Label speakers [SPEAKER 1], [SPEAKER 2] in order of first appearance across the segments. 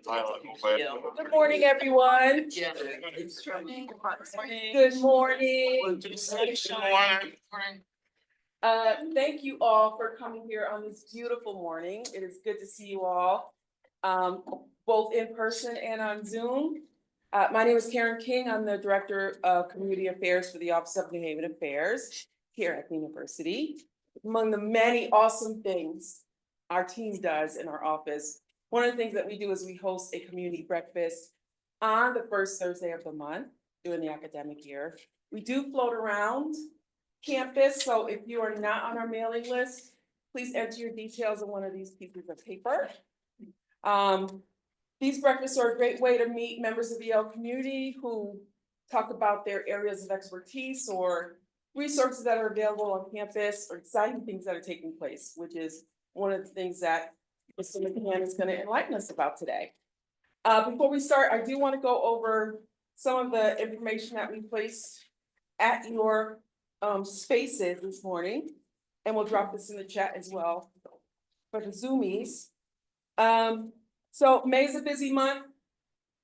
[SPEAKER 1] Good morning, everyone. Good morning. Thank you all for coming here on this beautiful morning. It is good to see you all, both in person and on Zoom. My name is Karen King. I'm the Director of Community Affairs for the Office of New Haven Affairs here at the university. Among the many awesome things our team does in our office, one of the things that we do is we host a community breakfast on the first Thursday of the month during the academic year. We do float around campus, so if you are not on our mailing list, please enter your details on one of these pieces of paper. These breakfasts are a great way to meet members of the Yale community who talk about their areas of expertise or resources that are available on campus or exciting things that are taking place, which is one of the things that Mr. McCann is going to enlighten us about today. Before we start, I do want to go over some of the information that we placed at your spaces this morning, and we'll drop this in the chat as well for the Zoomies. So May is a busy month.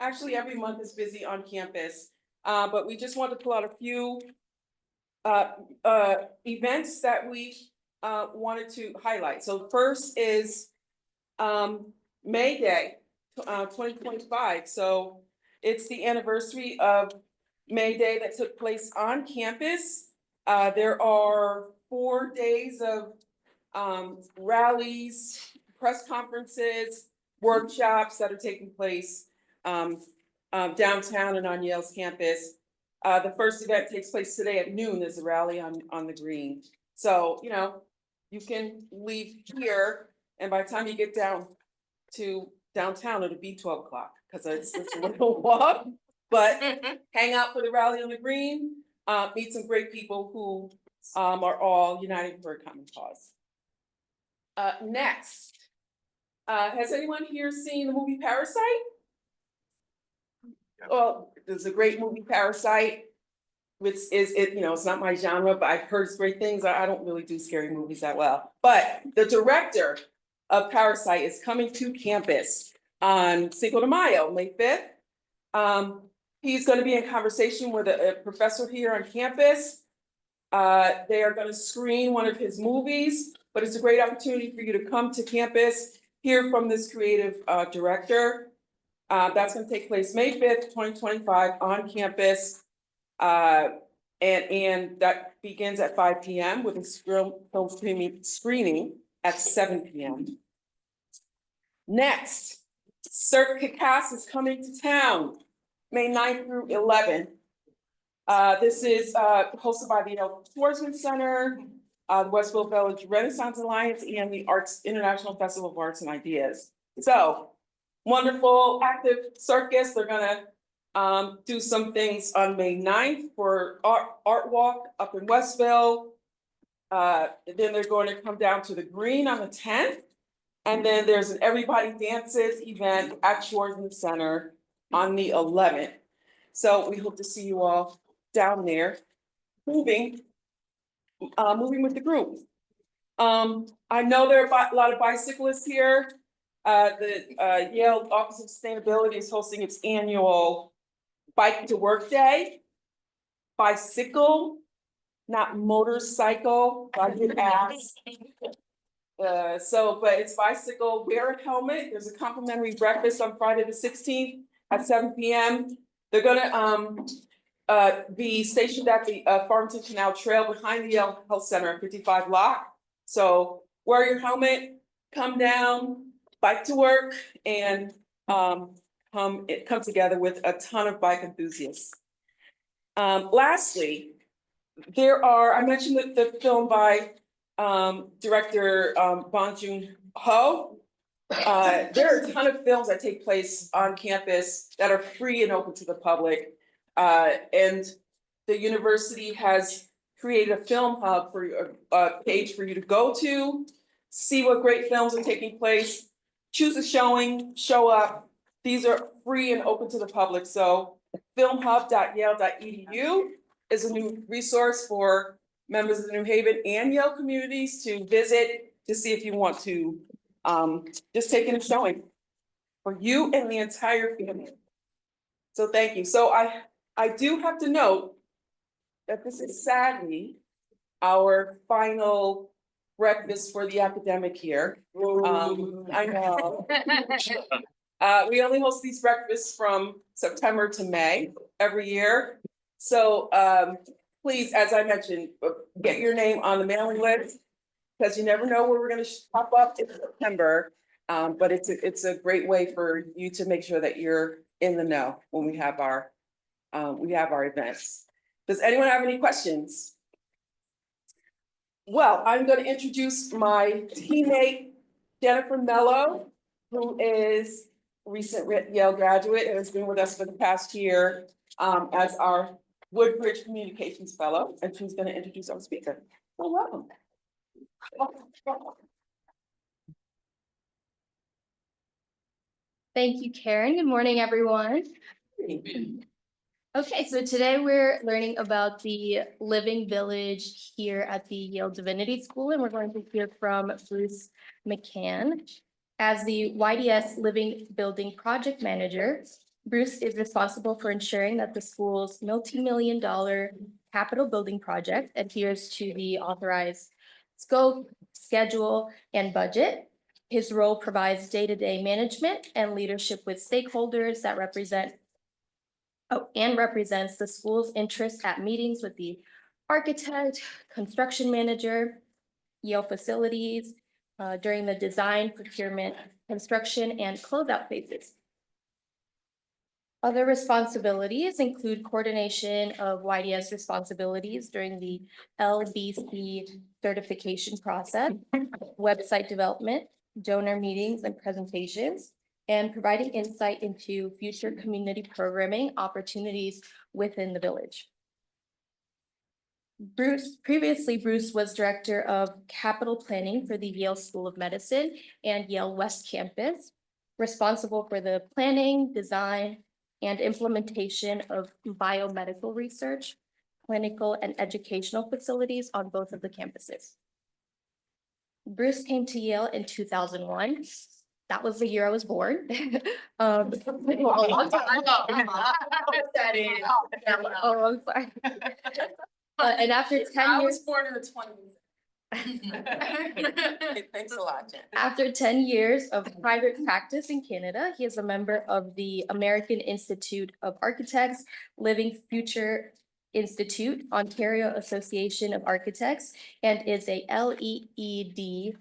[SPEAKER 1] Actually, every month is busy on campus, but we just want to pull out a few events that we wanted to highlight. So first is May Day 2025. So it's the anniversary of May Day that took place on campus. There are 4 days of rallies, press conferences, workshops that are taking place downtown and on Yale's campus. The first event takes place today at noon. There's a rally on the green. So, you can leave here, and by the time you get down to downtown, it'll be 12 o'clock because it's a little walk, but hang out for the rally on the green, meet some great people who are all united for a common cause. Next, has anyone here seen the movie Parasite? Well, there's a great movie, Parasite, which is, it's not my genre, but I've heard great things. I don't really do scary movies that well. But the director of Parasite is coming to campus on Cinco de Mayo, May 5th. He's going to be in conversation with a professor here on campus. They are going to screen one of his movies, but it's a great opportunity for you to come to campus, hear from this creative director. That's going to take place May 5th, 2025 on campus. And that begins at 5 p.m. with a film screening at 7 p.m. Next, Cirque Cacasse is coming to town, May 9th through 11th. This is hosted by the Yale Tourism Center, the Westville Village Renaissance Alliance, and the International Festival of Arts and Ideas. So, wonderful, active circus. They're gonna do some things on May 9th for art walk up in Westville. Then they're going to come down to the green on the 10th. And then there's an Everybody Dances event at Tourism Center on the 11th. So we hope to see you all down there moving with the group. I know there are a lot of bicyclists here. The Yale Office of Sustainability is hosting its annual Bike to Work Day. Bicycle, not motorcycle, I did ask. But it's bicycle, wear a helmet. There's a complimentary breakfast on Friday the 16th at 7 p.m. They're gonna be stationed at the Farmington Canal Trail behind the Yale Health Center at 55 Lock. So wear your helmet, come down, bike to work, and come together with a ton of bike enthusiasts. Lastly, I mentioned the film by director Bong Joon-ho. There are a ton of films that take place on campus that are free and open to the public. And the university has created a film hub for a page for you to go to, see what great films are taking place, choose a showing, show up. These are free and open to the public. So filmhub.yale.edu is a new resource for members of the New Haven and Yale communities to visit to see if you want to just take in a showing. for you and the entire family. So thank you. So I do have to note that this is sadly our final breakfast for the academic year. I know. We only host these breakfasts from September to May every year. So please, as I mentioned, get your name on the mailing list, because you never know where we're gonna pop up in September. But it's a great way for you to make sure that you're in the know when we have our events. Does anyone have any questions? Well, I'm going to introduce my teammate, Jennifer Mello, who is a recent Yale graduate and has been with us for the past year as our Woodbridge Communications Fellow, and she's going to introduce our speaker. So welcome.
[SPEAKER 2] Thank you, Karen. Good morning, everyone. Okay, so today we're learning about the Living Village here at the Yale Divinity School, and we're going to hear from Bruce McCann. As the YDS Living Building Project Manager, Bruce is responsible for ensuring that the school's multi-million-dollar capital building project adheres to the authorized scope, schedule, and budget. His role provides day-to-day management and leadership with stakeholders that represents the school's interests at meetings with the architect, construction manager, Yale facilities, during the design, procurement, construction, and closeout phases. Other responsibilities include coordination of YDS responsibilities during the LBC certification process, website development, donor meetings and presentations, and providing insight into future community programming opportunities within the village. Previously, Bruce was director of capital planning for the Yale School of Medicine and Yale West Campus, responsible for the planning, design, and implementation of biomedical research, clinical and educational facilities on both of the campuses. Bruce came to Yale in 2001. That was the year I was born. Oh, I'm sorry. And after 10 years.
[SPEAKER 1] I was born in the 20s. Thanks a lot, Jen.
[SPEAKER 2] After 10 years of private practice in Canada, he is a member of the American Institute of Architects, Living Future Institute, Ontario Association of Architects, and is a LEED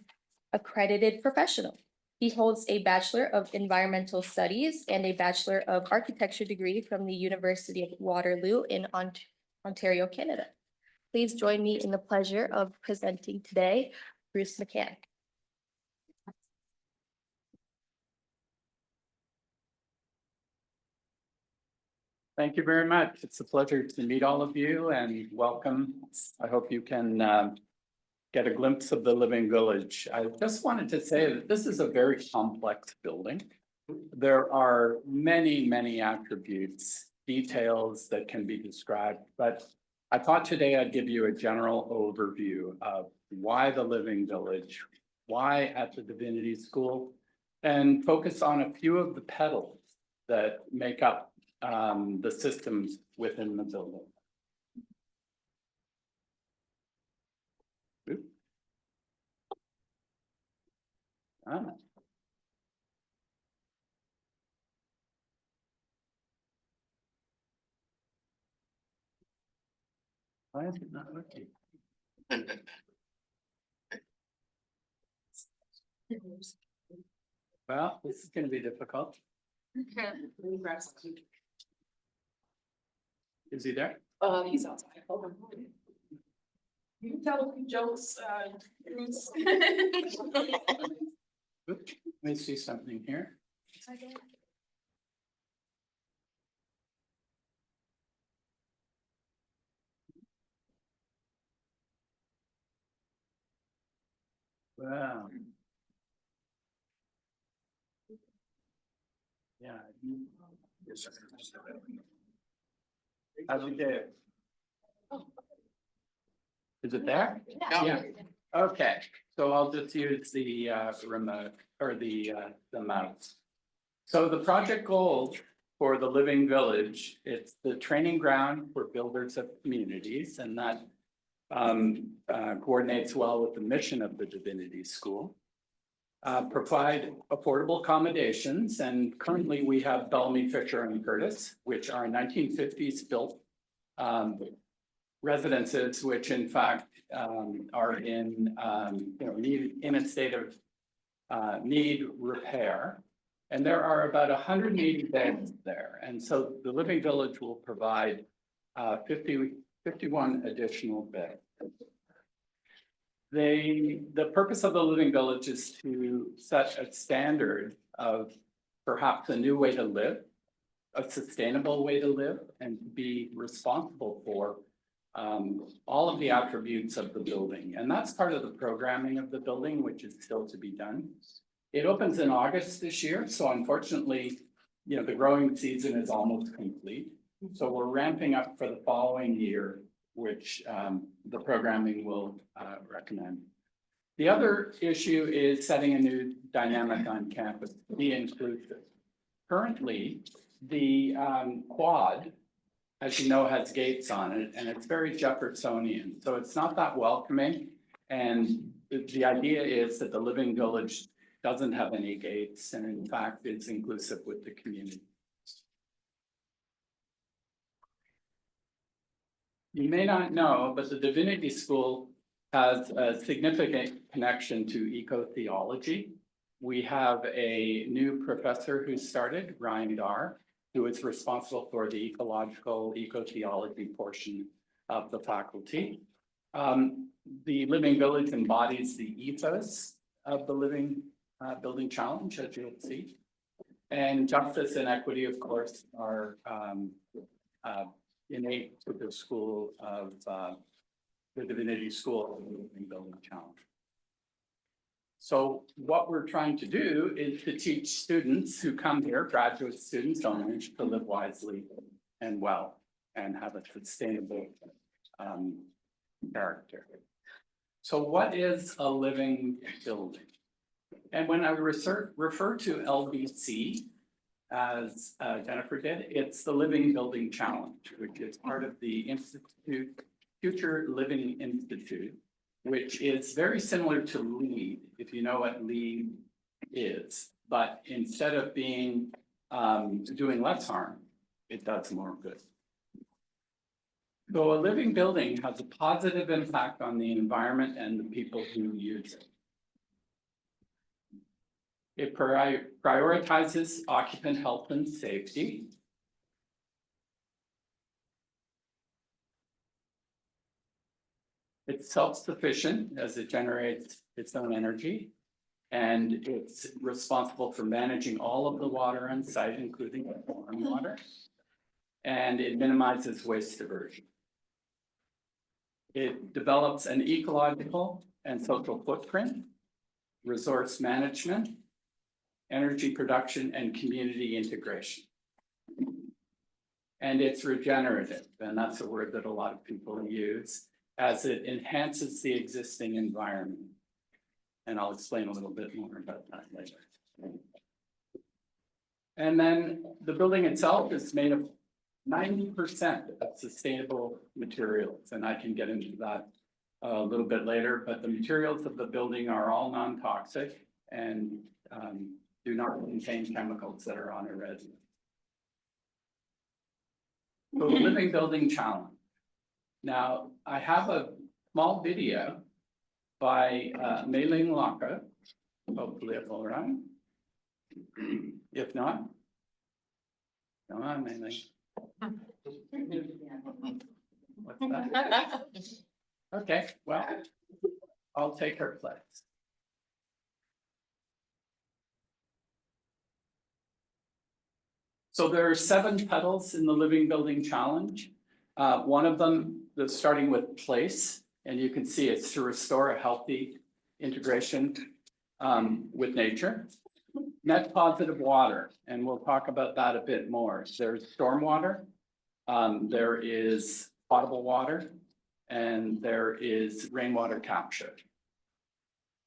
[SPEAKER 2] accredited professional. He holds a Bachelor of Environmental Studies and a Bachelor of Architecture degree from the University of Waterloo in Ontario, Canada. Please join me in the pleasure of presenting today, Bruce McCann.
[SPEAKER 3] Thank you very much. It's a pleasure to meet all of you and welcome. I hope you can get a glimpse of the Living Village. I just wanted to say that this is a very complex building. There are many, many attributes, details that can be described, but I thought today I'd give you a general overview of why the Living Village, why at the Divinity School, and focus on a few of the petals that make up the systems within the building. Oops. Ah. Why is it not working? Well, this is going to be difficult. Is he there?
[SPEAKER 1] He's outside. Hold on. You can tell a few jokes, Bruce.
[SPEAKER 3] Oops, let me see something here. Wow. Yeah. How's it do? Is it there? Yeah. Okay, so I'll just use the remote or the mouse. So the project goal for the Living Village, it's the training ground for builders of communities, and that coordinates well with the mission of the Divinity School. Provide affordable accommodations, and currently we have Bellamy, Fisher, and Curtis, which are 1950s built residences, which in fact are in in a state of need repair. And there are about 180 beds there. And so the Living Village will provide 51 additional beds. The purpose of the Living Village is to set a standard of perhaps a new way to live, a sustainable way to live, and be responsible for all of the attributes of the building. And that's part of the programming of the building, which is still to be done. It opens in August this year, so unfortunately, the growing season is almost complete. So we're ramping up for the following year, which the programming will recommend. The other issue is setting a new dynamic on campus to be inclusive. Currently, the quad, as you know, has gates on it, and it's very Jeffersonian, so it's not that welcoming. And the idea is that the Living Village doesn't have any gates, and in fact, it's inclusive with the community. You may not know, but the Divinity School has a significant connection to eco-theology. We have a new professor who started, Ryan Dar, who is responsible for the eco-theology portion of the faculty. The Living Village embodies the ethos of the Living Building Challenge, as you'll see. And justice and equity, of course, are innate to the school of the Divinity School of the Living Building Challenge. So what we're trying to do is to teach students who come here, graduate students, donors, to live wisely and well and have a sustainable character. So what is a living building? And when I refer to LBC, as Jennifer did, it's the Living Building Challenge, which is part of the Future Living Institute, which is very similar to LEAD, if you know what LEAD is. But instead of being doing less harm, it does more good. So a living building has a positive impact on the environment and the people who use it. It prioritizes occupant health and safety. It's self-sufficient as it generates its own energy, and it's responsible for managing all of the water on site, including storm water, and it minimizes waste diversion. It develops an ecological and social footprint, resource management, energy production, and community integration. And it's regenerative, and that's a word that a lot of people use, as it enhances the existing environment. And I'll explain a little bit more about that later. And then the building itself is made of 90% of sustainable materials, and I can get into that a little bit later, but the materials of the building are all non-toxic and do not contain chemicals that are on a resin. So the Living Building Challenge. Now, I have a small video by Mei-Ling Laka. Hopefully it will run. If not, come on, Mei-Ling. What's that? Okay, well, I'll take her place. So there are 7 petals in the Living Building Challenge. One of them, starting with place, and you can see it's to restore a healthy integration with nature. Net positive water, and we'll talk about that a bit more. There's stormwater, there is potable water, and there is rainwater capture.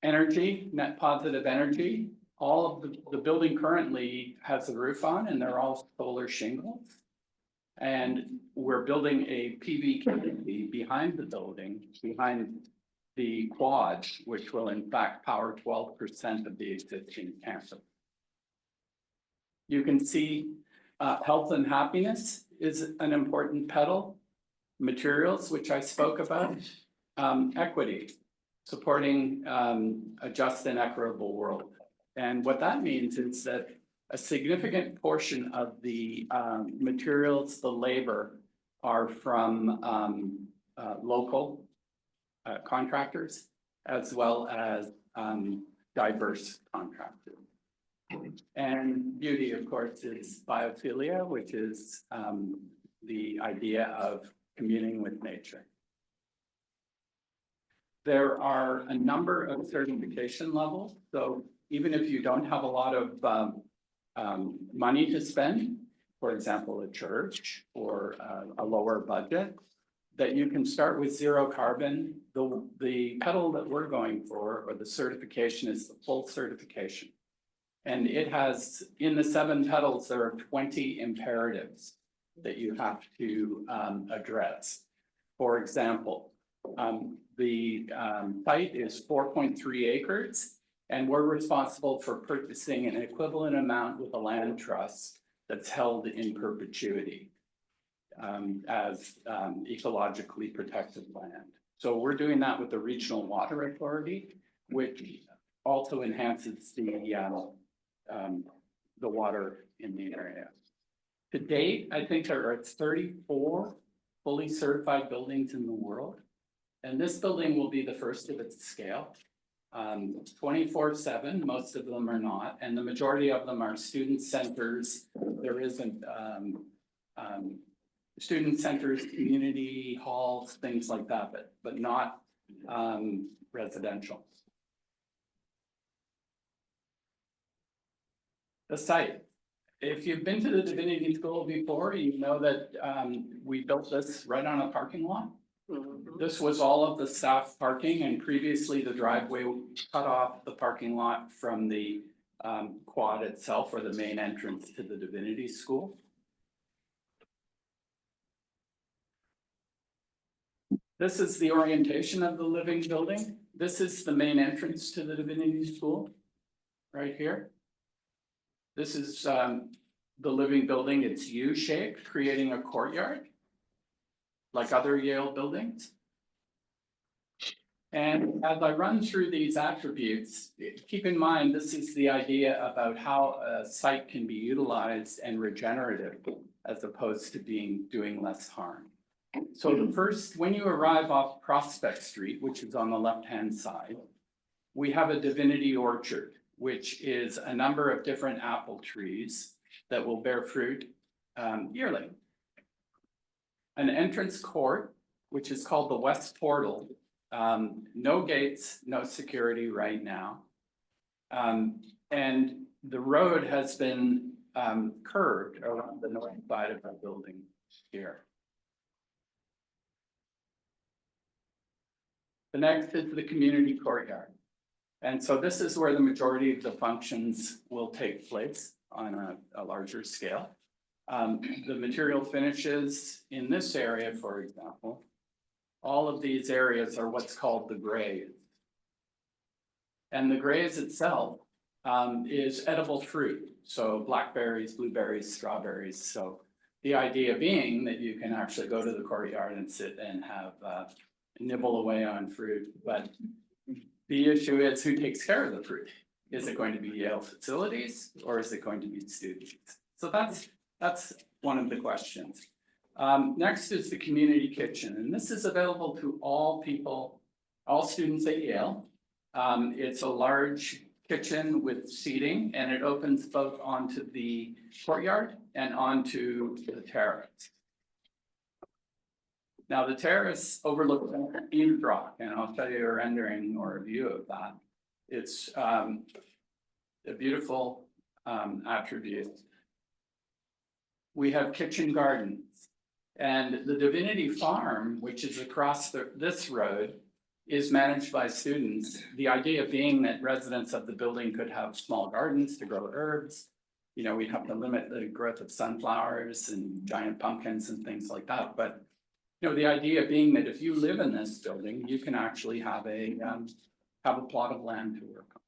[SPEAKER 3] Energy, net positive energy, all of the building currently has a roof on and they're all solar shingles. And we're building a PV canopy behind the building, behind the quad, which will in fact power 12% of the existing campus. You can see health and happiness is an important pedal. Materials, which I spoke about, equity, supporting a just and equitable world. And what that means is that a significant portion of the materials, the labor, are from local contractors, as well as diverse contractors. And beauty, of course, is biophilia, which is the idea of communing with nature. There are a number of certification levels. So even if you don't have a lot of money to spend, for example, a church or a lower budget, that you can start with zero carbon. The pedal that we're going for, or the certification, is the full certification. And it has, in the 7 pedals, there are 20 imperatives that you have to address. For example, the site is 4.3 acres, and we're responsible for purchasing an equivalent amount with a land trust that's held in perpetuity as ecologically protected land. So we're doing that with the Regional Water Authority, which also enhances the water in the area. To date, I think there are 34 fully certified buildings in the world. And this building will be the first of its scale. 24/7, most of them are not, and the majority of them are student centers. There isn't student centers, community halls, things like that, but not residential. The site. If you've been to the Divinity School before, you know that we built this right on a parking lot. This was all of the staff parking, and previously the driveway cut off the parking lot from the quad itself, or the main entrance to the Divinity School. This is the orientation of the living building. This is the main entrance to the Divinity School, right here. This is the living building. It's U-shaped, creating a courtyard, like other Yale buildings. And as I run through these attributes, keep in mind, this is the idea about how a site can be utilized and regenerative, as opposed to doing less harm. So the first, when you arrive off Prospect Street, which is on the left-hand side, we have a Divinity orchard, which is a number of different apple trees that will bear fruit yearly. An entrance court, which is called the West Portal. No gates, no security right now. And the road has been curved around the north side of the building here. The next is the community courtyard. And so this is where the majority of the functions will take place on a larger scale. The material finishes in this area, for example, all of these areas are what's called the graze. And the graze itself is edible fruit. So blackberries, blueberries, strawberries. So the idea being that you can actually go to the courtyard and sit and have nibble away on fruit. But the issue is, who takes care of the fruit? Is it going to be Yale facilities, or is it going to be students? So that's one of the questions. Next is the community kitchen, and this is available to all people, all students at Yale. It's a large kitchen with seating, and it opens both onto the courtyard and onto the terrace. Now the terrace overlooks Eaves Rock, and I'll show you a rendering or a view of that. It's a beautiful attribute. We have kitchen gardens, and the Divinity Farm, which is across this road, is managed by students. The idea being that residents of the building could have small gardens to grow herbs. You know, we'd have to limit the growth of sunflowers and giant pumpkins and things like that, but you know, the idea being that if you live in this building, you can actually have a plot of land to work on.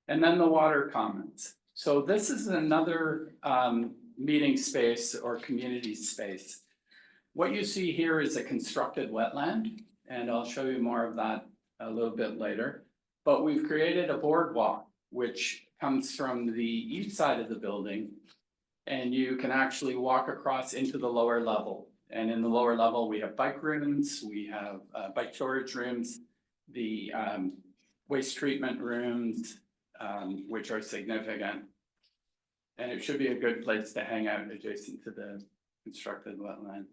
[SPEAKER 3] And then the water commons. So this is another meeting space or community space. What you see here is a constructed wetland, and I'll show you more of that a little bit later. But we've created a boardwalk, which comes from the east side of the building, and you can actually walk across into the lower level. And in the lower level, we have bike rooms, we have bike storage rooms, the waste treatment rooms, which are significant. And it should be a good place to hang out adjacent to the constructed wetland.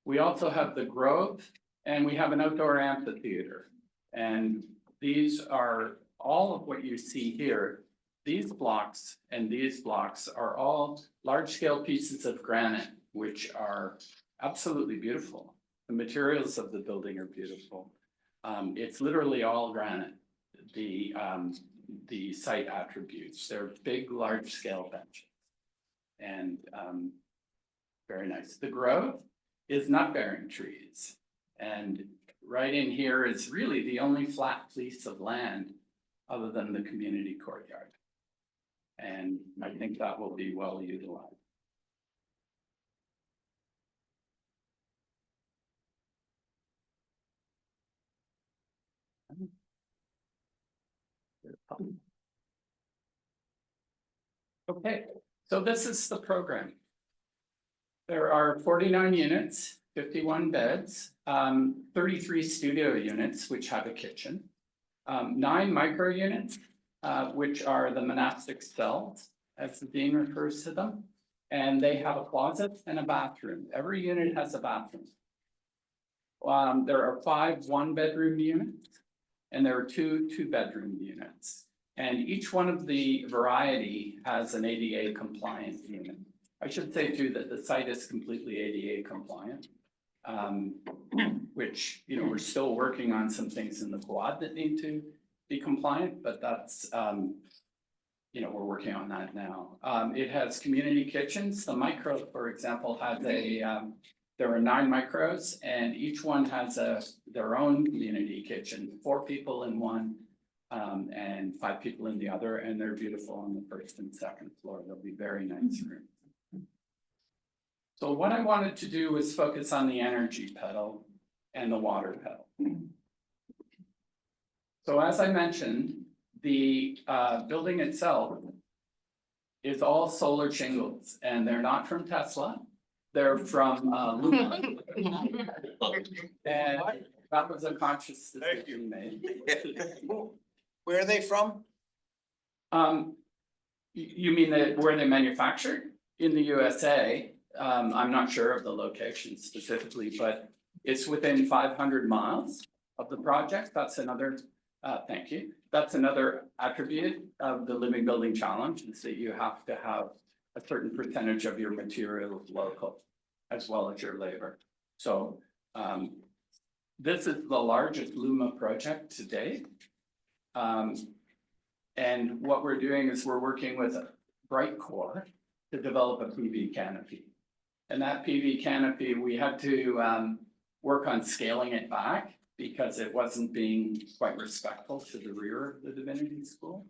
[SPEAKER 3] We also have the Grove, and we have an outdoor amphitheater. And these are all of what you see here. These blocks and these blocks are all large-scale pieces of granite, which are absolutely beautiful. The materials of the building are beautiful. It's literally all granite. The site attributes, they're big, large-scale benches. And very nice. The Grove is nut-bearing trees. And right in here is really the only flat piece of land other than the community courtyard. And I think that will be well utilized. Okay, so this is the program. There are 49 units, 51 beds, 33 studio units, which have a kitchen, 9 micro units, which are the monastic cells, as the dean refers to them. And they have a closet and a bathroom. Every unit has a bathroom. There are 5 one-bedroom units, and there are 2 two-bedroom units. And each one of the variety has an ADA compliant unit. I should say too that the site is completely ADA compliant, which, you know, we're still working on some things in the quad that need to be compliant, but that's, you know, we're working on that now. It has community kitchens. The micro, for example, has there are 9 micros, and each one has their own community kitchen, 4 people in one, and 5 people in the other, and they're beautiful on the first and second floor. They'll be very nice rooms. So what I wanted to do was focus on the energy pedal and the water pedal. So as I mentioned, the building itself is all solar shingles, and they're not from Tesla. They're from Luma. And that was a conscious decision made.
[SPEAKER 4] Where are they from?
[SPEAKER 3] You mean where they manufactured? In the USA. I'm not sure of the location specifically, but it's within 500 miles of the project. That's another, thank you. That's another attribute of the Living Building Challenge, is that you have to have a certain percentage of your materials local, as well as your labor. So this is the largest Luma project to date. And what we're doing is we're working with Brightcore to develop a PV canopy. And that PV canopy, we had to work on scaling it back because it wasn't being quite respectful to the rear of the Divinity School,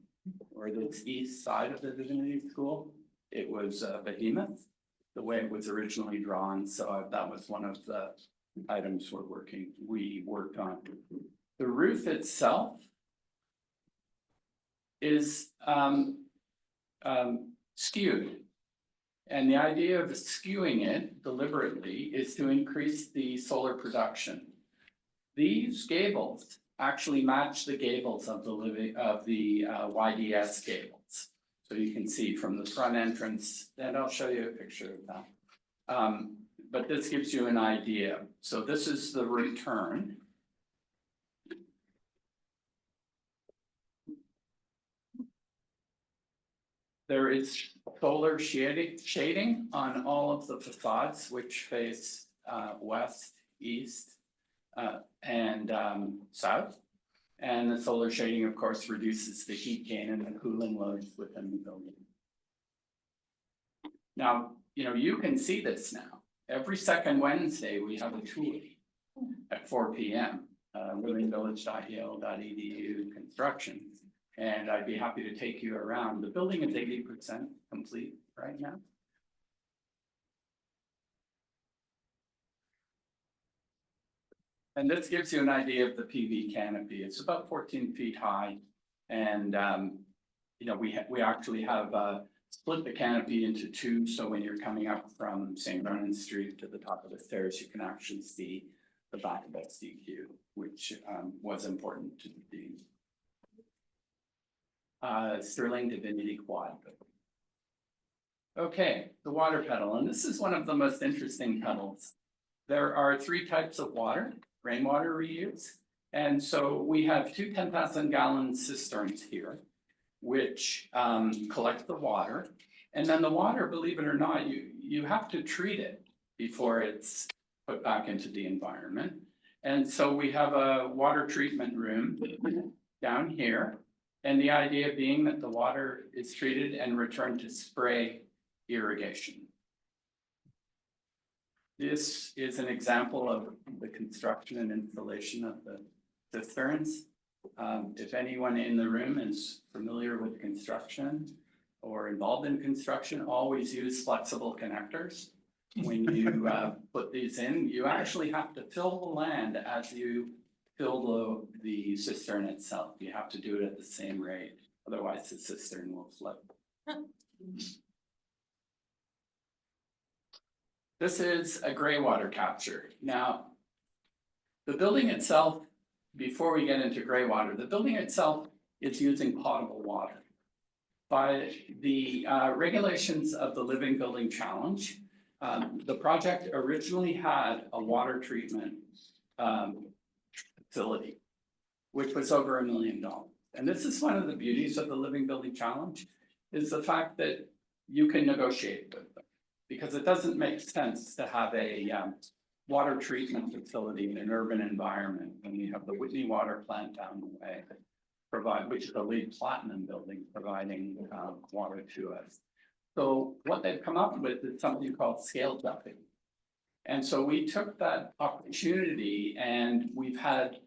[SPEAKER 3] or the east side of the Divinity School. It was behemoth, the way it was originally drawn. So that was one of the items we worked on. The roof itself is skewed. And the idea of skewing it deliberately is to increase the solar production. These gables actually match the gables of the YDS gables. So you can see from the front entrance, and I'll show you a picture of that. But this gives you an idea. So this is the return. There is solar shading on all of the facades which face west, east, and south. And the solar shading, of course, reduces the heat gain and the cooling loads within the building. Now, you can see this now. Every second Wednesday, we have a tour at 4 p.m. livingvillage.yale.edu construction. And I'd be happy to take you around. The building is 80% complete right now. And this gives you an idea of the PV canopy. It's about 14 feet high. And, we actually have split the canopy into two. So when you're coming up from St. Vernon Street to the top of the stairs, you can actually see the back of SDQ, which was important to the Sterling Divinity quad. Okay, the water pedal, and this is one of the most interesting pedals. There are three types of water, rainwater reuse. And so we have two 10,000 gallon cisterns here, which collect the water. And then the water, believe it or not, you have to treat it before it's put back into the environment. And so we have a water treatment room down here. And the idea being that the water is treated and returned to spray irrigation. This is an example of the construction and installation of the cisterns. If anyone in the room is familiar with construction or involved in construction, always use flexible connectors. When you put these in, you actually have to fill the land as you fill the cistern itself. You have to do it at the same rate, otherwise the cistern will flip. This is a gray water capture. Now, the building itself, before we get into gray water, the building itself is using potable water. By the regulations of the Living Building Challenge, the project originally had a water treatment facility, which was over $1 million. And this is one of the beauties of the Living Building Challenge, is the fact that you can negotiate with them. Because it doesn't make sense to have a water treatment facility in an urban environment when we have the Whitney Water Plant down the way, which is a LEED Platinum building, providing water to us. So what they've come up with is something called scale jumping. And so we took that opportunity and we've had,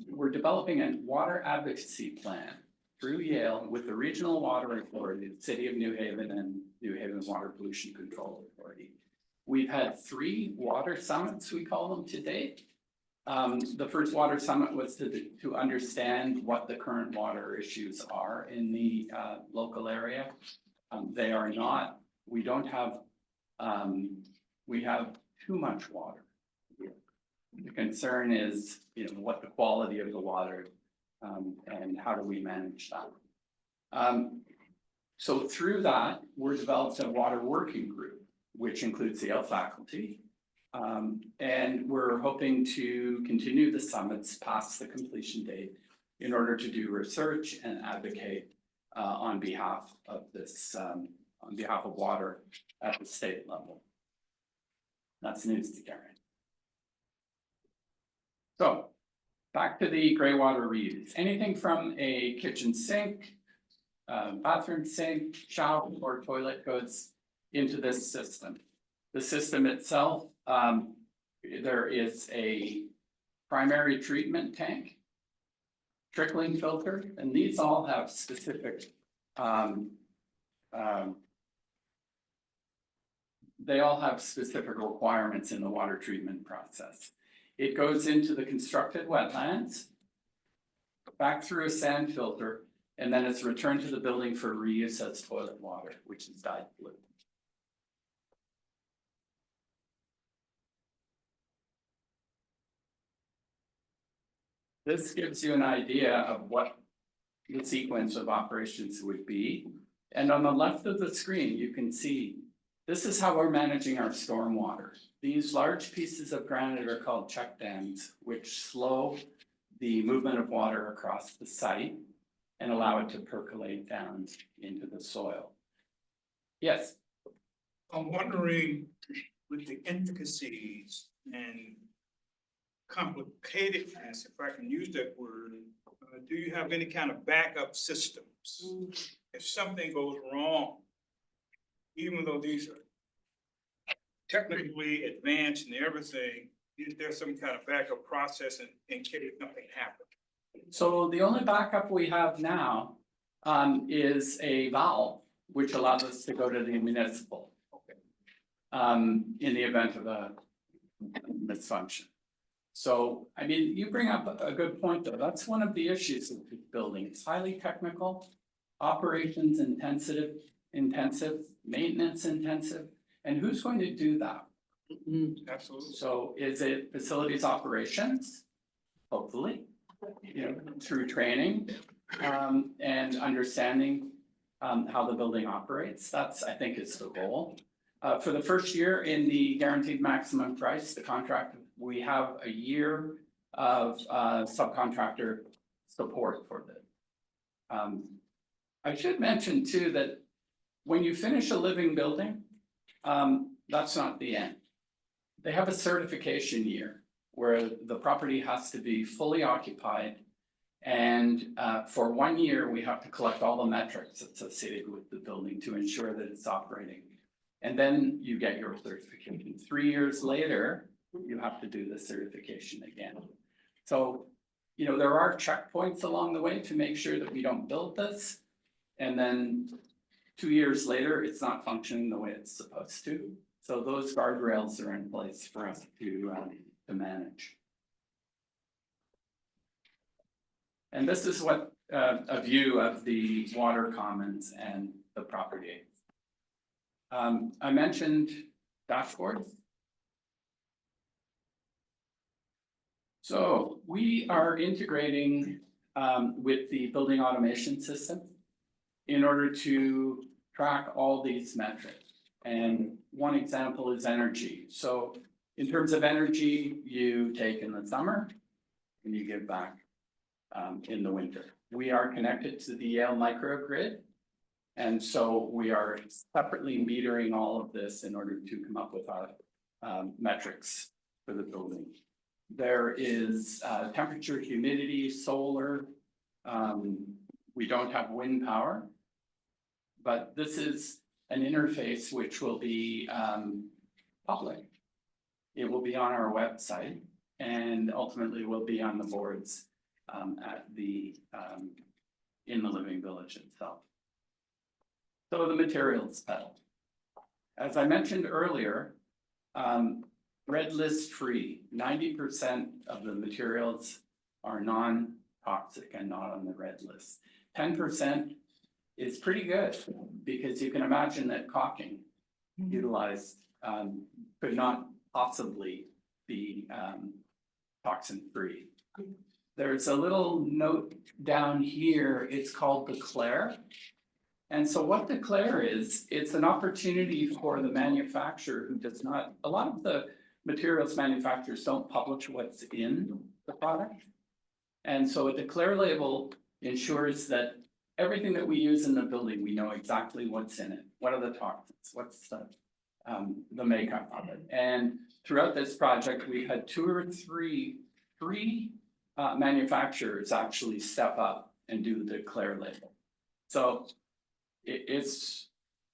[SPEAKER 3] we're developing a water advocacy plan through Yale with the Regional Water Authority, the City of New Haven and New Haven Water Pollution Control Authority. We've had 3 water summits, we call them, to date. The first water summit was to understand what the current water issues are in the local area. They are not, we don't have, we have too much water. The concern is, what the quality of the water and how do we manage that? So through that, we're developed a water working group, which includes the Yale faculty. And we're hoping to continue the summits past the completion date in order to do research and advocate on behalf of this, on behalf of water at the state level. That's news to Karen. So back to the gray water reuse. Anything from a kitchen sink, bathroom sink, shower, or toilet goes into this system. The system itself, there is a primary treatment tank, trickling filter, and these all have specific, they all have specific requirements in the water treatment process. It goes into the constructed wetlands, back through a sand filter, and then it's returned to the building for reuse as toilet water, which is dyed blue. This gives you an idea of what the sequence of operations would be. And on the left of the screen, you can see this is how we're managing our stormwater. These large pieces of granite are called check dams, which slow the movement of water across the site and allow it to percolate down into the soil. Yes,
[SPEAKER 5] I'm wondering with the intricacies and complicatedness, if I can use that word, do you have any kind of backup systems? If something goes wrong, even though these are technically advanced and everything, is there some kind of backup process in case something happens?
[SPEAKER 3] so the only backup we have now is a valve, which allows us to go to the municipal. In the event of a misfunction. So, I mean, you bring up a good point though, that's one of the issues with this building, it's highly technical, operations intensive, maintenance intensive, and who's going to do that?
[SPEAKER 5] Absolutely.
[SPEAKER 3] So is it facilities operations? Hopefully, you know, through training, and understanding, how the building operates, that's, I think, is the goal. For the first year in the guaranteed maximum price, the contract, we have a year of, subcontractor support for this. I should mention too, that when you finish a living building, that's not the end. They have a certification year where the property has to be fully occupied. And for 1 year, we have to collect all the metrics associated with the building to ensure that it's operating. And then you get your certification. 3 years later, you have to do the certification again. So, you know, there are checkpoints along the way to make sure that we don't build this. And then 2 years later, it's not functioning the way it's supposed to. So those guardrails are in place for us to manage. And this is what a view of the water commons and the property. I mentioned dashboards. So we are integrating with the building automation system in order to track all these metrics. And one example is energy. So in terms of energy, you take in the summer and you give back in the winter. We are connected to the Yale microgrid. And so we are separately metering all of this in order to come up with our metrics for the building. There is temperature, humidity, solar. We don't have wind power, but this is an interface which will be public. It will be on our website and ultimately will be on the boards at the in the Living Village itself. So the materials pedal. As I mentioned earlier, red list free, 90% of the materials are non-toxic and not on the red list. 10% is pretty good because you can imagine that caulking utilized could not possibly be toxin free. There's a little note down here, it's called Declare. And so what Declare is, it's an opportunity for the manufacturer who does not, a lot of the materials manufacturers don't publish what's in the product. And so a Declare label ensures that everything that we use in the building, we know exactly what's in it. What are the toxins? What's the makeup of it? And throughout this project, we had three manufacturers actually step up and do the Declare label. So it's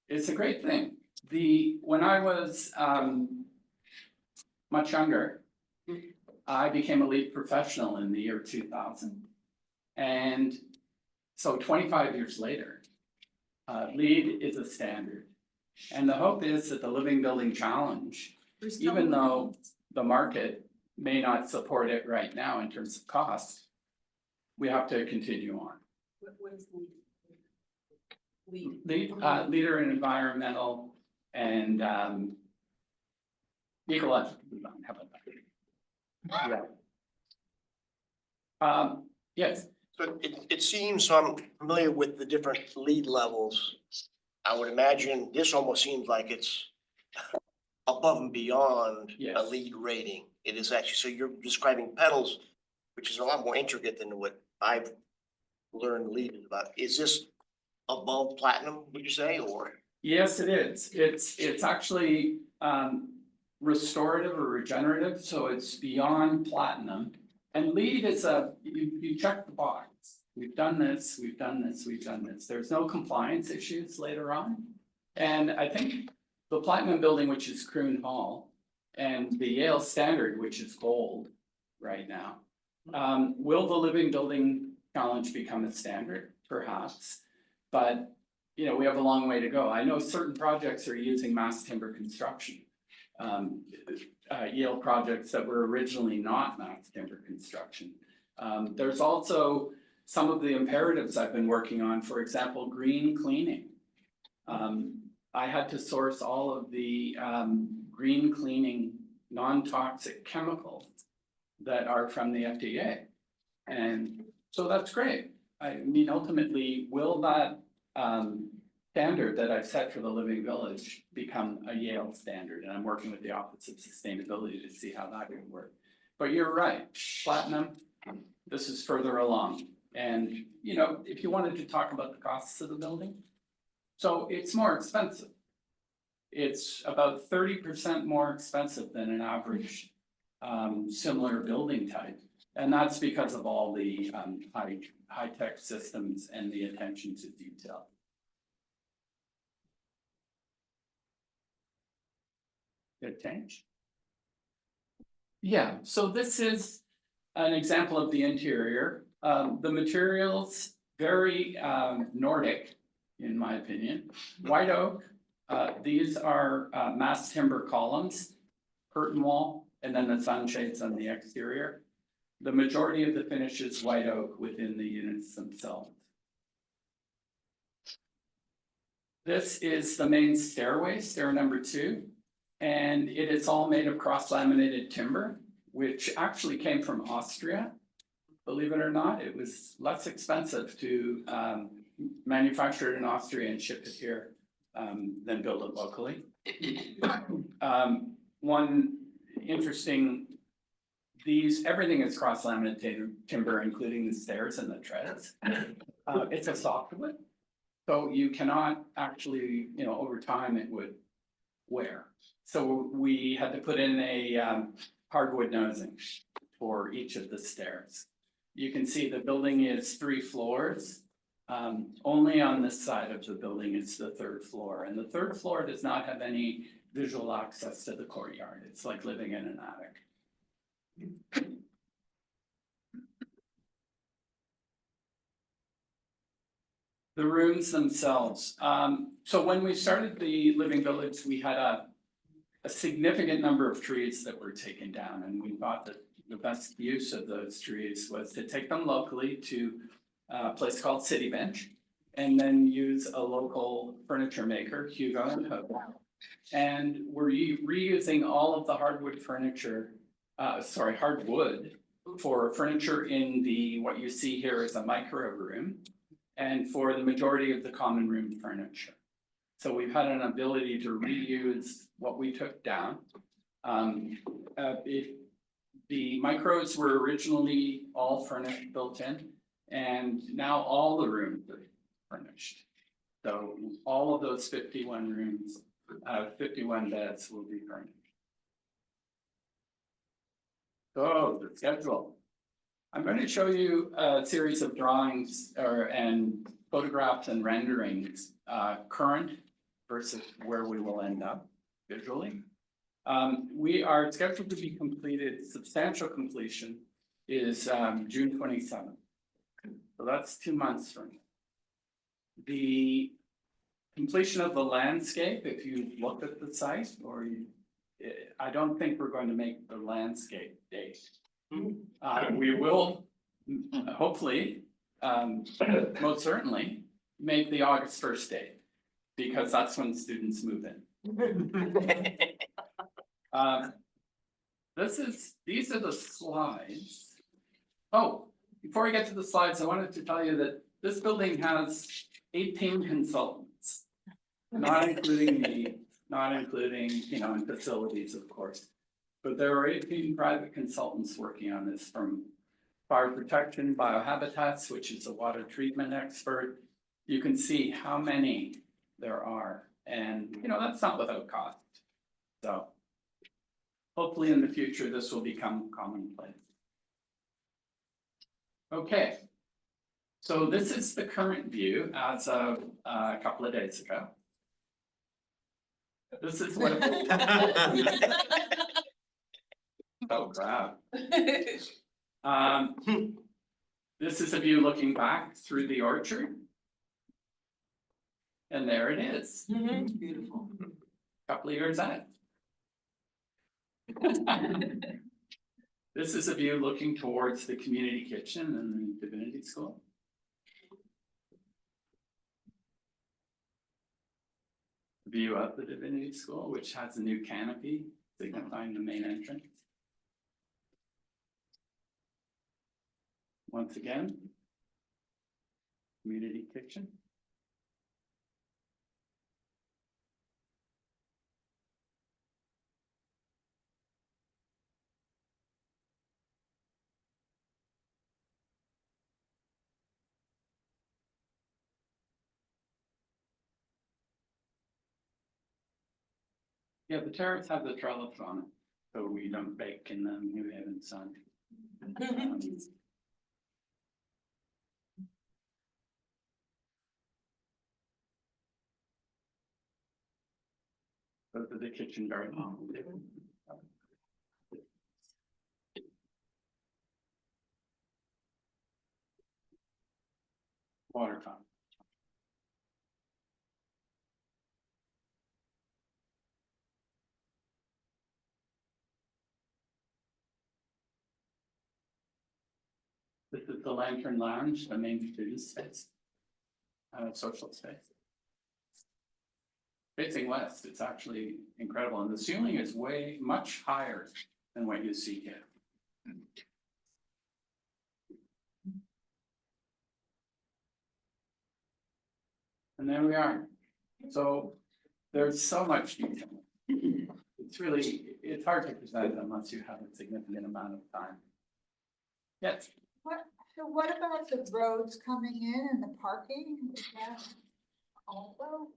[SPEAKER 3] a great thing. When I was much younger, I became a lead professional in the year 2000. And so 25 years later, LEED is a standard. And the hope is that the Living Building Challenge, even though the market may not support it right now in terms of cost, we have to continue on.
[SPEAKER 1] What is
[SPEAKER 3] Leader in environmental and ecological design, how about that? Yeah. Yes.
[SPEAKER 6] So it seems, so I'm familiar with the different lead levels. I would imagine this almost seems like it's above and beyond a
[SPEAKER 3] Yes.
[SPEAKER 6] lead rating. It is actually, so you're describing pedals, which is a lot more intricate than what I've learned lead is about. Is this above platinum, would you say, or?
[SPEAKER 3] Yes, it is. It's actually restorative or regenerative, so it's beyond platinum. And LEED is you check the box. We've done this, we've done this, we've done this. There's no compliance issues later on. And I think the platinum building, which is Croon Hall, and the Yale standard, which is gold right now. Will the living building challenge become a standard? Perhaps, but you know, we have a long way to go. I know certain projects are using mass timber construction. Yale projects that were originally not mass timber construction. There's also some of the imperatives I've been working on, for example, green cleaning. I had to source all of the green cleaning non-toxic chemicals that are from the FDA. And so that's great. I mean, ultimately, will that standard that I've set for the Living Village become a Yale standard? And I'm working with the Office of Sustainability to see how that can work. But you're right, platinum, this is further along. And, you know, if you wanted to talk about the costs of the building, so it's more expensive. It's about 30% more expensive than an average similar building type. And that's because of all the high-tech systems and the attention to detail. Did it change? Yeah, so this is an example of the interior. The materials, very Nordic, in my opinion. White oak, these are mass timber columns, curtain wall, and then the sunshades on the exterior. The majority of the finish is white oak within the units themselves. This is the main stairway, stair number 2, and it is all made of cross-laminated timber, which actually came from Austria. Believe it or not, it was less expensive to manufacture it in Austria and ship it here than build it locally. One interesting, everything is cross-laminated timber, including the stairs and the treads. It's a softwood, so you cannot actually, you know, over time it would wear. So we had to put in a hardwood nosing for each of the stairs. You can see the building is 3 floors. Only on this side of the building is the 3rd floor, and the 3rd floor does not have any visual access to the courtyard. It's like living in an attic. The rooms themselves. So when we started the Living Village, we had a significant number of trees that were taken down, and we thought that the best use of those trees was to take them locally to a place called City Bench, and then use a local furniture maker, Hugo and Hope. And we're reusing all of the hardwood furniture, hardwood for furniture in what you see here is a micro room, and for the majority of the common room furniture. So we've had an ability to reuse what we took down. The micros were originally all furnished, built in, and now all the rooms are furnished. So all of those 51 rooms, 51 beds will be furnished. So the schedule. I'm going to show you a series of drawings and photographs and renderings, current versus where we will end up visually. We are scheduled to be completed, substantial completion is June 27th. So that's 2 months from now. The completion of the landscape, if you look at the site, I don't think we're going to make the landscape date. We will hopefully, most certainly, make the August 1st date, because that's when students move in. These are the slides. Oh, before I get to the slides, I wanted to tell you that this building has 18 consultants, not including me, not including, you know, and facilities, of course. But there are 18 private consultants working on this, from fire protection, biohabitats, which is a water treatment expert. You can see how many there are And, you know, that's not without cost. So hopefully in the future, this will become commonplace. Okay. So this is the current view as of a couple of days ago. This is what. Oh, crap. This is a view looking back through the orchard. And there it is.
[SPEAKER 1] Beautiful.
[SPEAKER 3] Couple of years out. This is a view looking towards the community kitchen and the Divinity School. View of the Divinity School, which has a new canopy signifying the main entrance. Once again, community kitchen. Yeah, the terrace has the trellis on it, so we don't bake in the New Haven sun. Those are the kitchen garden. Water fountain. This is the Lantern Lounge, the main student space, social space. Facing west, it's actually incredible, and the ceiling is way much higher than what you see here. And there we are. So there's so much detail. It's hard to present unless you have a significant amount of time. Yes.
[SPEAKER 7] So what about the roads coming in and the parking? Is that also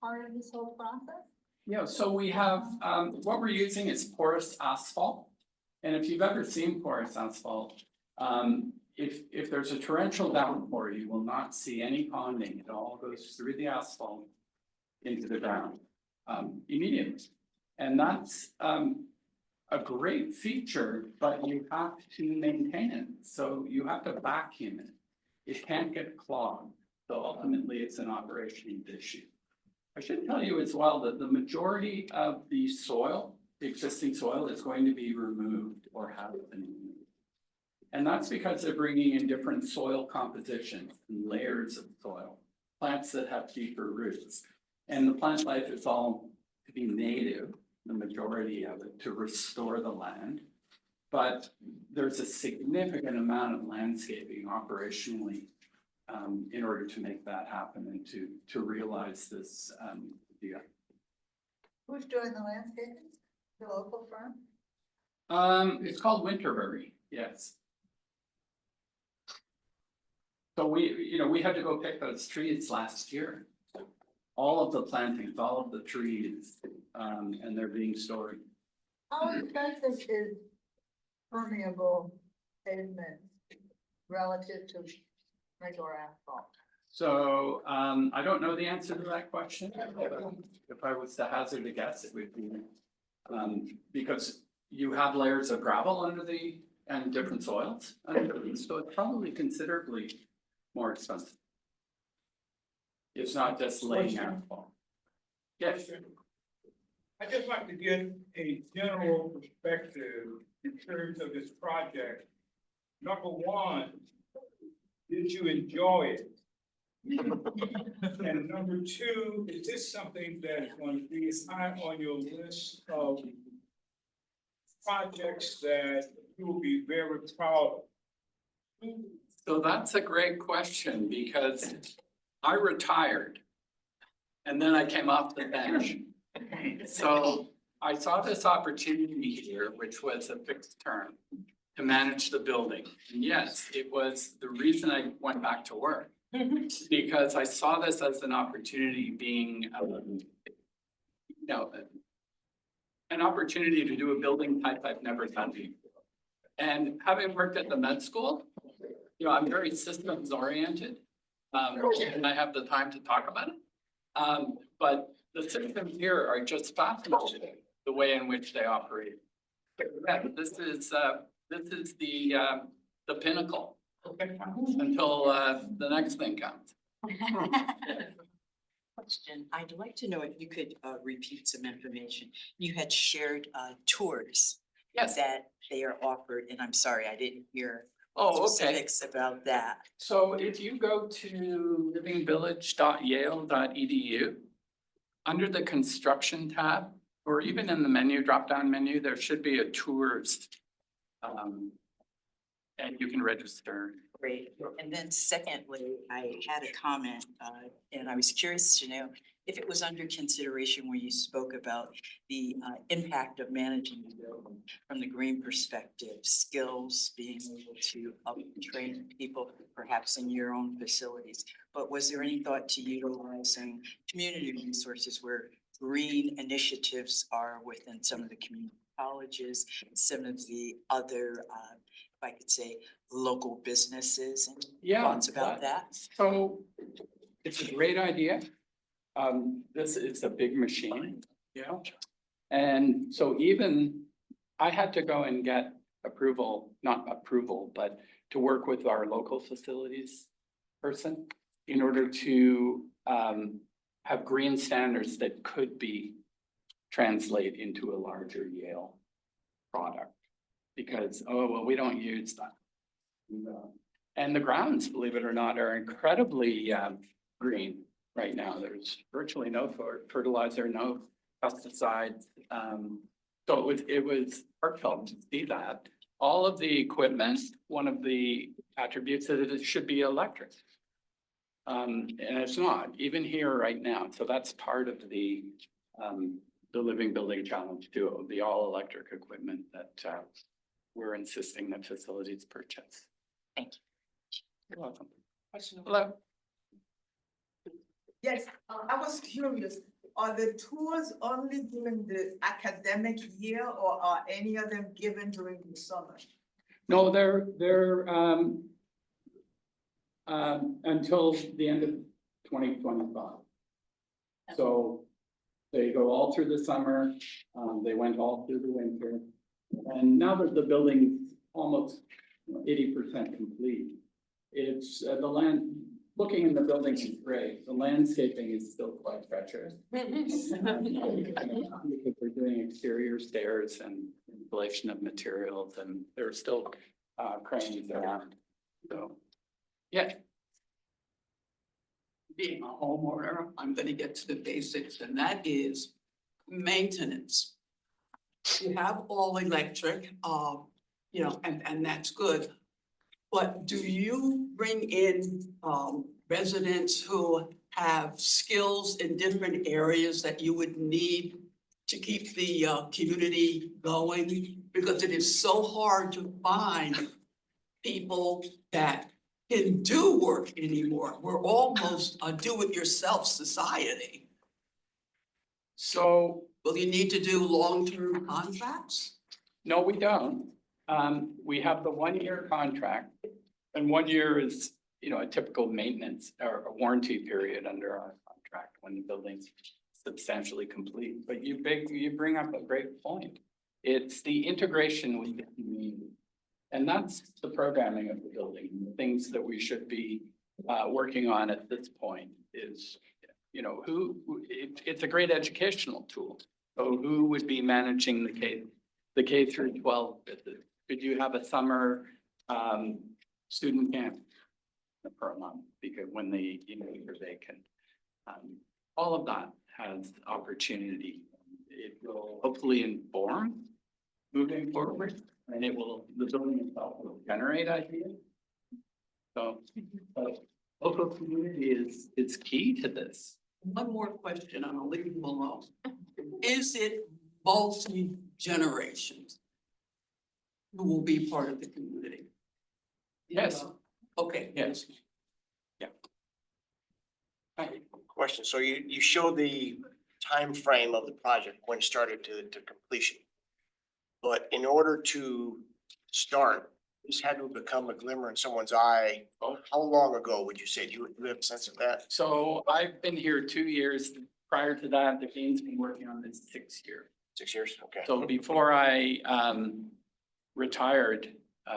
[SPEAKER 7] part of this whole process?
[SPEAKER 3] Yeah, so we have, what we're using is porous asphalt. And if you've ever seen porous asphalt, if there's a torrential downpour, you will not see any ponding. It all goes through the asphalt into the ground immediately. And that's a great feature, but you have to maintain it. So you have to vacuum it. It can't get clogged. So ultimately, it's an operational issue. I should tell you as well that the majority of the soil, the existing soil, is going to be removed or has been removed. And that's because they're bringing in different soil compositions and layers of soil, plants that have deeper roots. And the plant life is all to be native, the majority of it, to restore the land. But there's a significant amount of landscaping operationally in order to make that happen and to realize this idea.
[SPEAKER 7] Who's doing the landscaping? The local firm?
[SPEAKER 3] It's called Winterberry, yes. So we had to go pick those trees last year. All of the plantings, all of the trees, and they're being stored.
[SPEAKER 7] How expensive is permeable pavement relative to regular asphalt?
[SPEAKER 3] So I don't know the answer to that question. If I was to hazard a guess, it would be because you have layers of gravel under and different soils underneath, so it's probably considerably more expensive. It's not just laying asphalt. Yes.
[SPEAKER 5] I'd just like to get a general perspective in terms of this project. Number one, did you enjoy it? And number two, is this something that is going to be high on your list of projects that you will be very proud of?
[SPEAKER 3] So that's a great question because I retired and then I came off the bench. So I saw this opportunity here, which was a fixed term to manage the building. And yes, it was the reason I went back to work. Because I saw this as an opportunity being, you know, an opportunity to do a building type I've never done before. And having worked at the med school, you know, I'm very systems oriented. And I have the time to talk about it. But the systems here are just fascinating, the way in which they operate. Yeah, this is the pinnacle until the next thing comes.
[SPEAKER 8] Question, I'd like to know if you could repeat some information. You had shared tours
[SPEAKER 3] Yes.
[SPEAKER 8] that they are offered, and I'm sorry, I didn't hear
[SPEAKER 3] Oh, okay.
[SPEAKER 8] specifics about that.
[SPEAKER 3] So if you go to livingvillage.yale.edu, under the construction tab, or even in the menu, drop-down menu, there should be a tours. And you can register.
[SPEAKER 8] Great. And then secondly, I had a comment, and I was curious to know if it was under consideration where you spoke about the impact of managing the building from the green perspective, skills, being able to train people perhaps in your own facilities. But was there any thought to utilizing community resources where green initiatives are within some of the community colleges, some of the other, if I could say, local businesses, and thoughts about that?
[SPEAKER 3] So it's a great idea. This is a big machine, you know? And so even I had to go and get approval, not approval, but to work with our local facilities person in order to have green standards that could be translate into a larger Yale product. Because, oh, well, we don't use that. And the grounds, believe it or not, are incredibly green right now. There's virtually no fertilizer, no pesticides. So it was heartfelt to see that. All of the equipment, one of the attributes that it should be electric. And it's not, even here right now. So that's part of the Living Building Challenge too, the all-electric equipment that we're insisting that facilities purchase.
[SPEAKER 8] Thank you.
[SPEAKER 3] You're welcome. Hello.
[SPEAKER 9] Yes, I was curious, are the tours only during the academic year or are any of them given during the summer?
[SPEAKER 3] No, they're until the end of 2025. So they go all through the summer, they went all through the winter. And now that the building's almost 80% complete, it's the land, looking in the building is great. The landscaping is still quite treacherous. Because we're doing exterior stairs and installation of materials, and there are still cranes around. So, yeah.
[SPEAKER 10] Being a homeowner, I'm gonna get to the basics, and that is maintenance. You have all electric, you know, and that's good. But do you bring in residents who have skills in different areas that you would need to keep the community going? Because it is so hard to find people that can do work anymore. We're almost a do-it-yourself society.
[SPEAKER 3] So,
[SPEAKER 10] Will you need to do long-term contracts?
[SPEAKER 3] no, we don't. We have the 1-year contract, and 1 year is, you know, a typical maintenance or a warranty period under our contract when the building's substantially complete. But you bring up a great point. It's the integration with the community. And that's the programming of the building. The things that we should be working on at this point is, you know, it's a great educational tool. So who would be managing the K through 12 visit? Could you have a summer student camp per month? Because when they, you know, they can, all of that has opportunity. It will hopefully inform moving forward, and the building itself will generate ideas. So, local community is key to this.
[SPEAKER 10] One more question, and I'll leave them alone. Is it multi-generations who will be part of the community?
[SPEAKER 3] Yes.
[SPEAKER 10] Okay.
[SPEAKER 3] Yes. Yeah.
[SPEAKER 6] Question, so you show the time frame of the project when it started to completion. But in order to start, this had to have become a glimmer in someone's eye. How long ago would you say? Do you have a sense of that?
[SPEAKER 3] So I've been here 2 years. Prior to that, the dean's been working on this 6 years.
[SPEAKER 6] 6 years, okay.
[SPEAKER 3] So before I retired,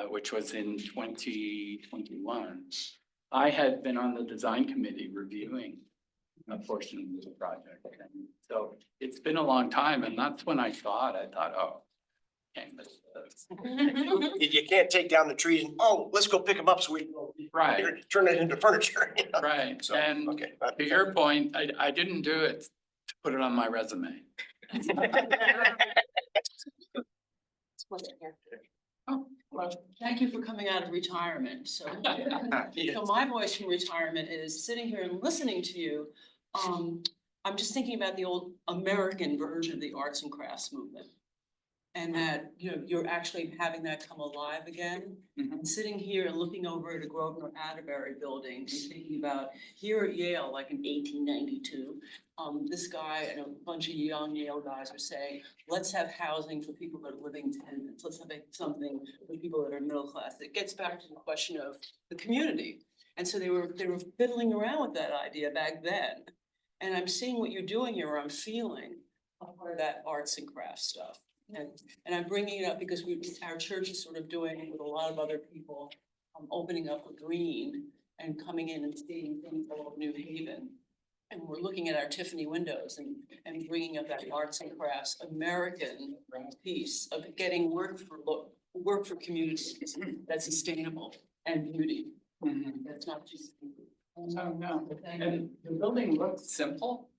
[SPEAKER 3] which was in 2021, I had been on the design committee reviewing a portion of the project. And so it's been a long time, and that's when I thought, oh, okay,
[SPEAKER 6] You can't take down the trees and, oh, let's go pick them up so we can
[SPEAKER 3] right,
[SPEAKER 6] turn it into furniture. You know?
[SPEAKER 3] right.
[SPEAKER 6] So,
[SPEAKER 3] And
[SPEAKER 6] okay.
[SPEAKER 3] to your point, I didn't do it to put it on my resume.
[SPEAKER 10] Oh, well, thank you for coming out of retirement, so.
[SPEAKER 3] Yes.
[SPEAKER 10] So my voice from retirement is sitting here and listening to you. I'm just thinking about the old American version of the arts and crafts movement. And that, you know, you're actually having that come alive again.
[SPEAKER 3] Mhm.
[SPEAKER 10] And sitting here and looking over at a Grosvenor Atterbury building and thinking about here at Yale, like in 1892, this guy and a bunch of young Yale guys are saying, let's have housing for people that are living tenements. Let's have something for people that are middle class. It gets back to the question of the community. And so they were fiddling around with that idea back then. And I'm seeing what you're doing here, or I'm feeling a part of that arts and crafts stuff. And I'm bringing it up because our church is sort of doing it with a lot of other people, opening up a green and coming in and seeing things of New Haven. And we're looking at our Tiffany windows and bringing up that arts and crafts American piece of getting work for communities that's sustainable and beauty. That's not just.
[SPEAKER 3] No, no, and the building looks simple,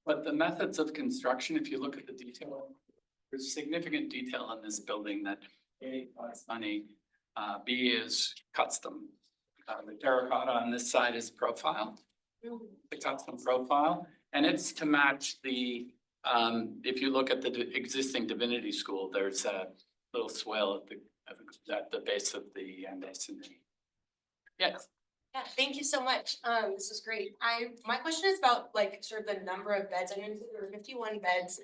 [SPEAKER 3] but the methods of construction, if you look at the detail, there's significant detail in this building that A, costs money, B is custom. The terracotta on this side is profile, the custom profile, and it's to match the, if you look at the existing Divinity School, there's a little swale at the base of the masonry. Yes.
[SPEAKER 11] Yeah, thank you so much. This is great. My question is about like sort of the number of beds. I know there were 51 beds.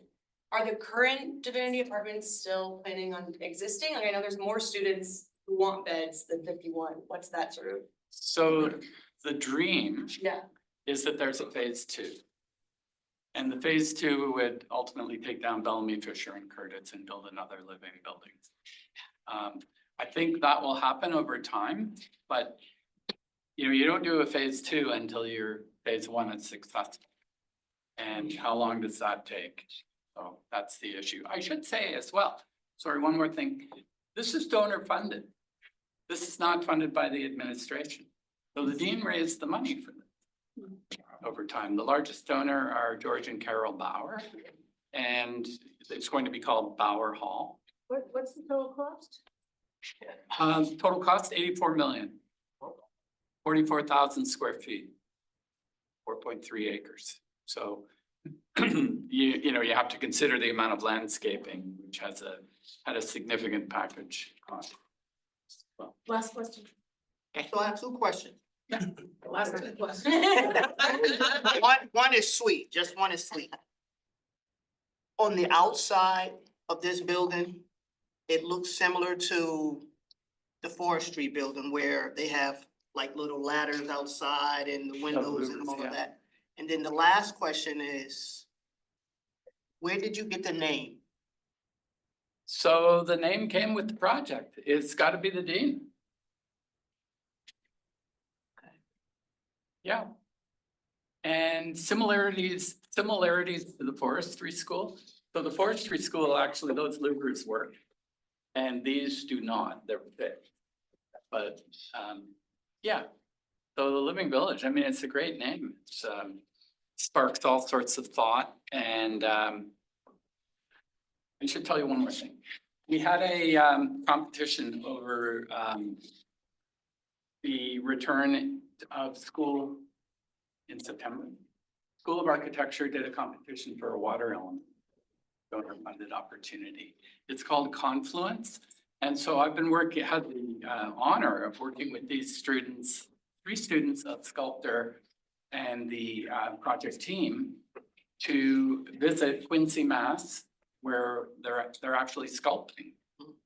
[SPEAKER 11] Are the current Divinity apartments still planning on existing? Like I know there's more students who want beds than 51. What's that sort of?
[SPEAKER 3] So the dream
[SPEAKER 11] Yeah.
[SPEAKER 3] is that there's a phase 2. And the phase 2 would ultimately take down Bellamy, Fisher and Curtis and build another living building. I think that will happen over time, but you know, you don't do a phase 2 until your phase 1 is successful. And how long does that take? So that's the issue. I should say as well, sorry, one more thing. This is donor funded. This is not funded by the administration. So the dean raised the money for this over time. The largest donor are George and Carol Bauer. And it's going to be called Bauer Hall.
[SPEAKER 7] What's the total cost?
[SPEAKER 3] Total cost 84 million. 44,000 square feet. 4.3 acres. So you know, you have to consider the amount of landscaping, which had a significant package cost. Well,
[SPEAKER 11] Last question.
[SPEAKER 10] So I have two questions.
[SPEAKER 11] Last question.
[SPEAKER 12] One is sweet, just one is sweet. On the outside of this building, it looks similar to the forestry building where they have like little ladders outside and the windows and all
[SPEAKER 3] yeah.
[SPEAKER 12] of that. And then the last question is, where did you get the name?
[SPEAKER 3] So the name came with the project. It's got to be the dean. Yeah. And similarities to the forestry school. So the forestry school, actually, those louvers work. And these do not, they're fixed. But yeah, so the Living Village, I mean, it's a great name. It's sparks all sorts of thought. And I should tell you one more thing. We had a competition over the return of school in September. School of Architecture did a competition for a water element donor funded opportunity. It's called Confluence. And so I've been had the honor of working with these students, 3 students, a sculptor, and the project team to visit Quincy, Mass, where they're actually sculpting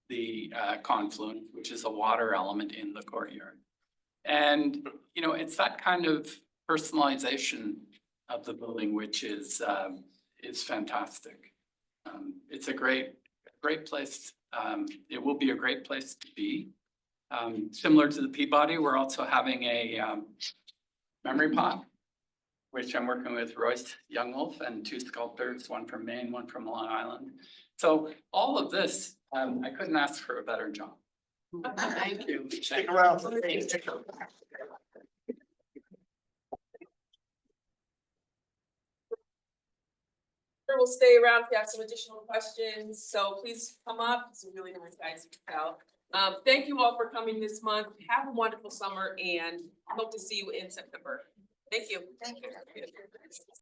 [SPEAKER 3] the confluent, which is a water element in the courtyard. And, you know, it's that kind of personalization of the building, which is fantastic. It's a great place. It will be a great place to be. Similar to the Peabody, we're also having a memory pot, which I'm working with Royce Youngwolf and two sculptors, one from Maine, one from Long Island. So all of this, I couldn't ask for a better job.
[SPEAKER 10] Thank you.
[SPEAKER 6] Stick around for
[SPEAKER 1] We'll stay around if you have some additional questions, so please come up. It's a really nice guys to tell. Thank you all for coming this month. Have a wonderful summer and hope to see you in September. Thank you.
[SPEAKER 7] Thank you.